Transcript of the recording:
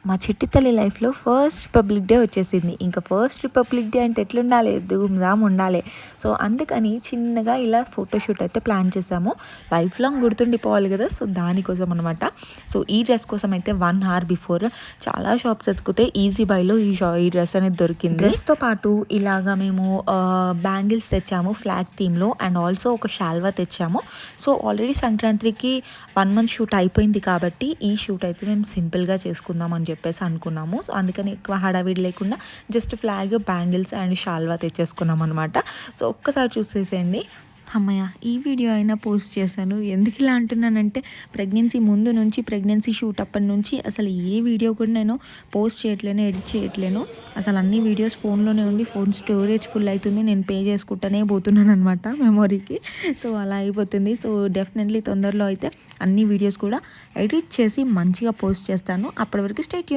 మా చిట్టి తల్లి లైఫ్లో ఫస్ట్ రిపబ్లిక్ డే వచ్చేసింది. ఇంకా ఫస్ట్ రిపబ్లిక్ డే అంటే ఎట్లుండాలి, ధూమ్‌ధామ్ ఉండాలి. సో అందుకని చిన్నగా ఇలా ఫోటోషూట్ అయితే ప్లాన్ చేసాము. లైఫ్ లాంగ్ గుర్తుండిపోవాలి కదా, సో దానికోసం అనమాట. సో ఈ డ్రెస్ కోసం అయితే 1 అవర్ బిఫోర్ చాలా షాప్స్ ఎతికితే ఈజీ బైలో ఈ డ్రెస్ అనేది దొరికింది. డ్రెస్తో పాటు ఇలాగా మేము బ్యాంగిల్స్ తెచ్చాము ఫ్లాగ్ థీమ్లో, అండ్ ఆల్సో ఒక షాల్వా తెచ్చాము. సో ఆల్రెడీ సంక్రాంతికి 1 మంత్ షూట్ అయిపోయింది కాబట్టి ఈ షూట్ అయితే మేము సింపుల్గా చేసుకుందాం అని చెప్పేసి అనుకున్నాము. సో అందుకని ఎక్కువ హడావిడి లేకుండా జస్ట్ ఫ్లాగ్, బ్యాంగిల్స్ అండ్ షాల్వా తెచ్చేసుకున్నాం అనమాట. సో ఒక్కసారి చూసేసేయండి. అమ్మయ్య, ఈ వీడియో అయినా పోస్ట్ చేశాను. ఎందుకు ఇలా అంటున్నానంటే ప్రెగ్నెన్సీ ముందు నుంచి, ప్రెగ్నెన్సీ షూట్ అప్పటి నుంచి అసలు ఏ వీడియో కూడా నేను పోస్ట్ చేయట్లేను, ఎడిట్ చేయట్లేను. అసలు అన్ని వీడియోస్ ఫోన్లోనే ఉండి ఫోన్ స్టోరేజ్ ఫుల్ అవుతుంది. నేను పే చేసుకుంటానే పోతున్నాను అనమాట మెమొరీకి. సో అలా అయిపోతుంది. సో డెఫినెట్లీ తొందరలో అయితే అన్ని వీడియోస్ కూడా ఎడిట్ చేసి మంచిగా పోస్ట్ చేస్తాను. అప్పటి వరకు స్టే ట్యూన్.